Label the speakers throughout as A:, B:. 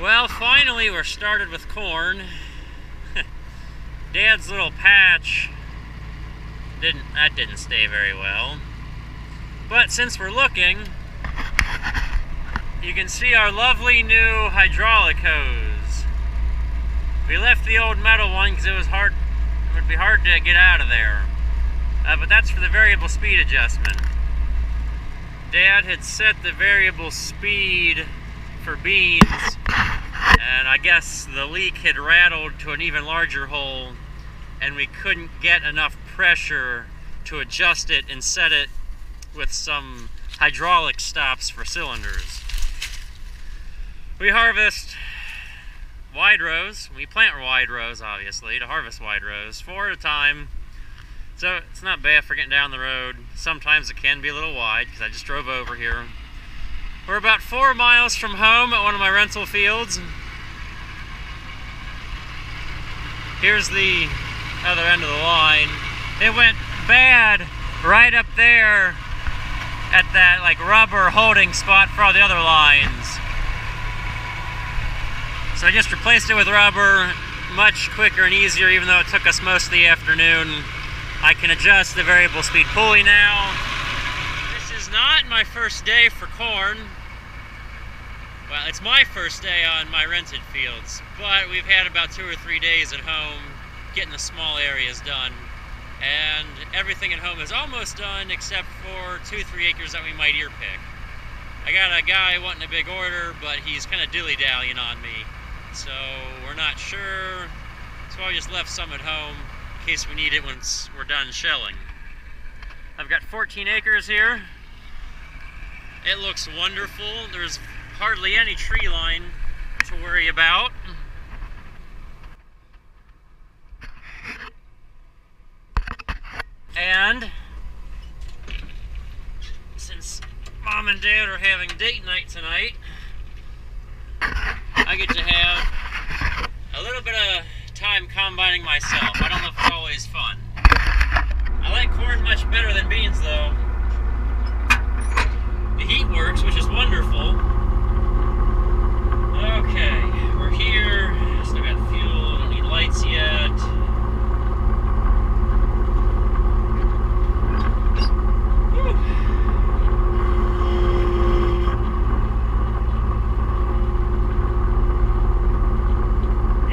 A: Well, finally we're started with corn. Dad's little patch didn't stay very well. But since we're looking, you can see our lovely new hydraulic hose. We left the old metal one because it would be hard to get out of there. But that's for the variable speed adjustment. Dad had set the variable speed for beans, and I guess the leak had rattled to an even larger hole, and we couldn't get enough pressure to adjust it and set it with some hydraulic stops for cylinders. We harvest wide rows. We plant wide rows, obviously, to harvest wide rows, 4 at a time. So it's not bad for getting down the road. Sometimes it can be a little wide, because I just drove over here. We're about 4 miles from home at one of my rental fields. Here's the other end of the line. It went bad right up there at that rubber holding spot for all the other lines. So I just replaced it with rubber, much quicker and easier, even though it took us most of the afternoon. I can adjust the variable speed pulley now. This is not my first day for corn. Well, it's my first day on my rented fields, but we've had about 2 or 3 days at home getting the small areas done. And everything at home is almost done except for 2-3 acres that we might ear pick. I got a guy wanting a big order, but he's kind of dilly-dallying on me. So we're not sure. So I just left some at home in case we need it once we're done shelling. I've got 14 acres here. It looks wonderful. There's hardly any tree line to worry about. And since Mom and Dad are having date night tonight, I get to have a little bit of time combining myself. I don't know if it's always fun. I like corn much better than beans, though. The heat works, which is wonderful. Okay, we're here. Still got fuel, don't need lights yet.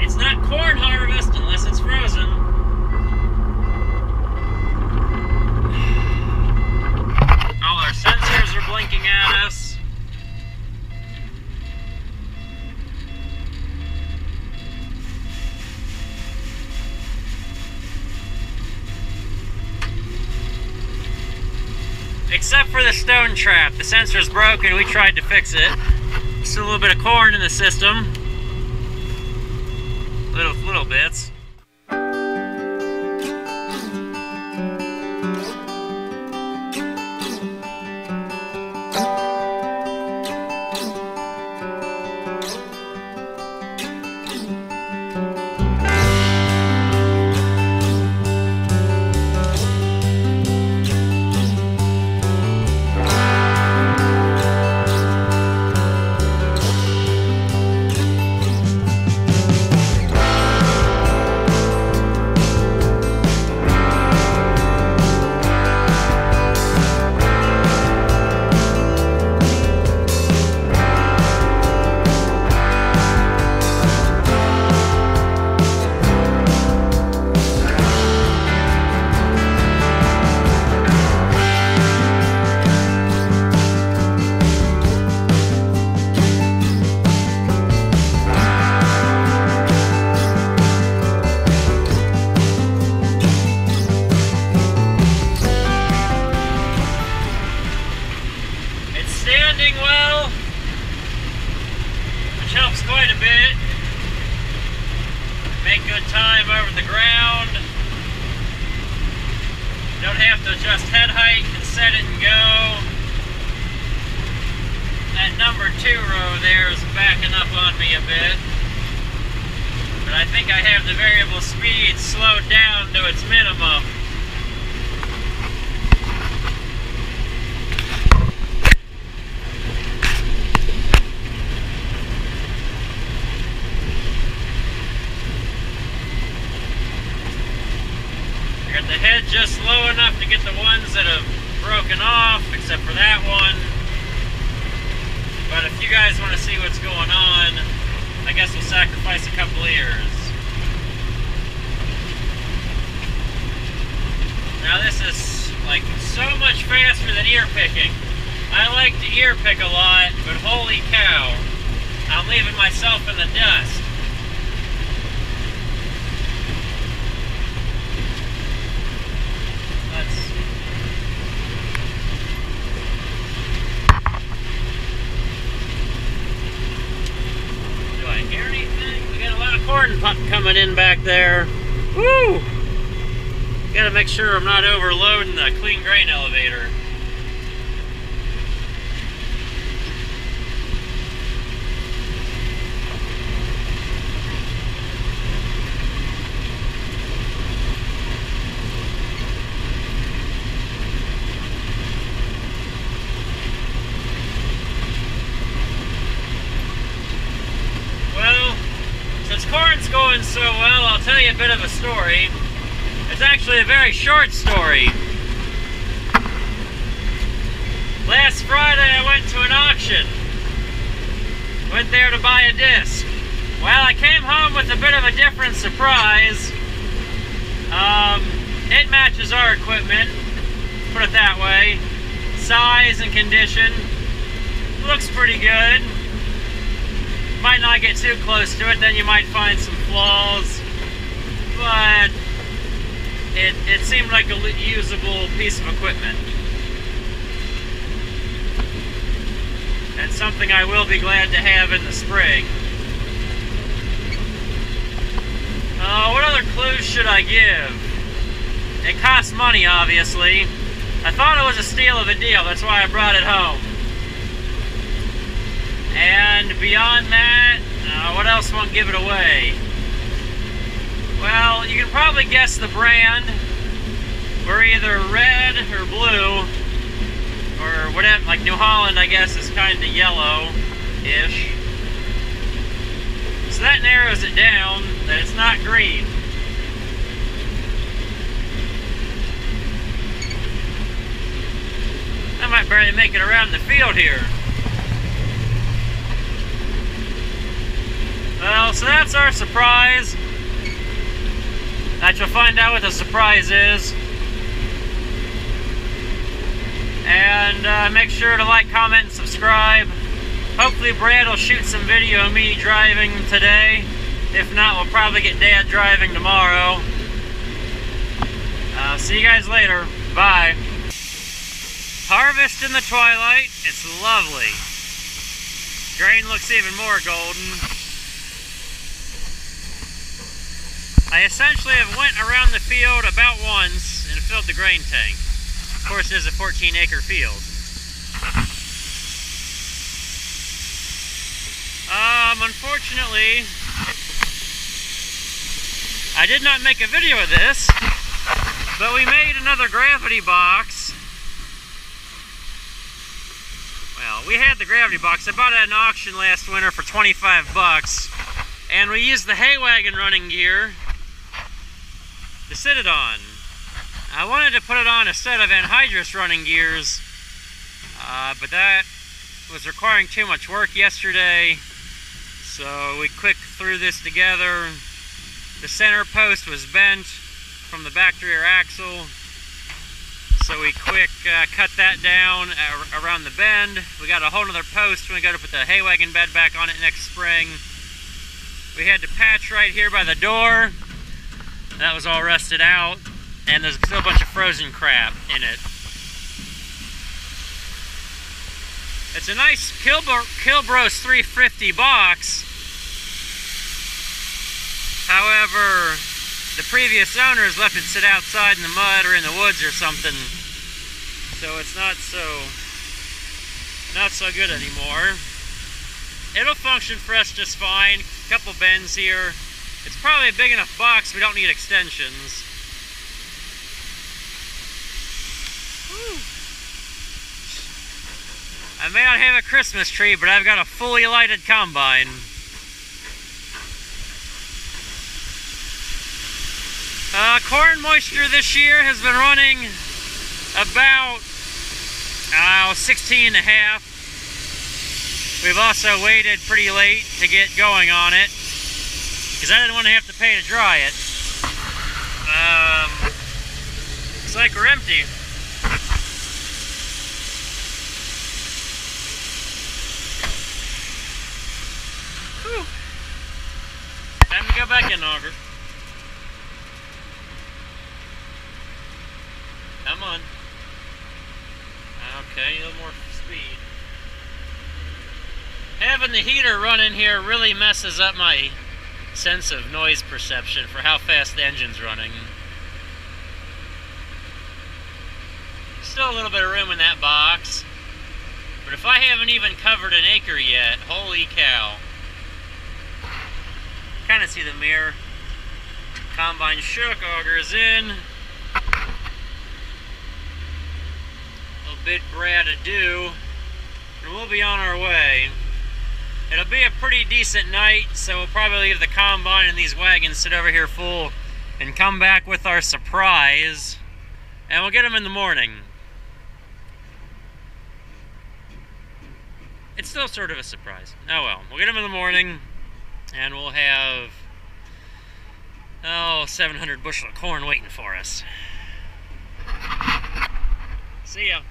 A: It's not corn harvest unless it's frozen. All our sensors are blinking at us. Except for the stone trap. The sensor's broken, we tried to fix it. Just a little bit of corn in the system. Little bits. Quite a bit. Make good time over the ground. Don't have to adjust head height and set it and go. That number 2 row there is backing up on me a bit. But I think I have the variable speed slowed down to its minimum. the head just low enough to get the ones that have broken off, except for that one. But if you guys want to see what's going on, I guess we'll sacrifice a couple ears. Now this is like so much faster than ear picking. I like to ear pick a lot, but holy cow, I'm leaving myself in the dust. Do I hear anything? We got a lot of corn coming in back there. Woo! Gotta make sure I'm not overloading the clean grain elevator. Well, since corn's going so well, I'll tell you a bit of a story. It's actually a very short story. Last Friday I went to an auction. Went there to buy a disc. Well, I came home with a bit of a different surprise. It matches our equipment, put it that way. Size and condition. Looks pretty good. Might not get too close to it, then you might find some flaws. But it seemed like a usable piece of equipment. And something I will be glad to have in the spring. What other clues should I give? It costs money, obviously. I thought it was a steal of a deal, that's why I brought it home. And beyond that, what else won't give it away? Well, you can probably guess the brand. We're either red or blue, or whatever, like New Holland, I guess, is kind of yellow-ish. So that narrows it down, that it's not green. I might barely make it around the field here. Well, so that's our surprise. That you'll find out what the surprise is. And make sure to like, comment, and subscribe. Hopefully Brad will shoot some video of me driving today. If not, we'll probably get Dad driving tomorrow. See you guys later. Bye. Harvest in the twilight. It's lovely. Grain looks even more golden. I essentially have went around the field about once and filled the grain tank. Of course, it is a 14-acre field. Unfortunately, I did not make a video of this, but we made another gravity box. Well, we had the gravity box. I bought it at an auction last winter for 25 bucks, and we used the hay wagon running gear to sit it on. I wanted to put it on a set of anhydrous running gears, but that was requiring too much work yesterday, so we quick threw this together. The center post was bent from the back rear axle, so we quick cut that down around the bend. We got a whole other post when we got to put the hay wagon bed back on it next spring. We had to patch right here by the door. That was all rusted out, and there's still a bunch of frozen crap in it. It's a nice Kilbros 350 box. However, the previous owners left it sit outside in the mud or in the woods or something, so it's not so good anymore. It'll function for us just fine. A couple bends here. It's probably a big enough box, we don't need extensions. Whew. I may not have a Christmas tree, but I've got a fully lighted combine. Corn moisture this year has been running about 16.5. We've also waited pretty late to get going on it because I didn't want to have to pay to dry it. Looks like we're empty. Whew. Time to go back in, auger. Come on. Okay, a little more speed. Having the heater running here really messes up my sense of noise perception for how fast the engine's running. Still a little bit of room in that box, but if I haven't even covered an acre yet, holy cow. Kind of see the mirror. Combine shook, auger is in. Little bit Brad to do, and we'll be on our way. It'll be a pretty decent night, so we'll probably leave the combine and these wagons sit over here full and come back with our surprise, and we'll get them in the morning. It's still sort of a surprise. Oh well, we'll get them in the morning, and we'll have 700 bushel of corn waiting for us. See ya.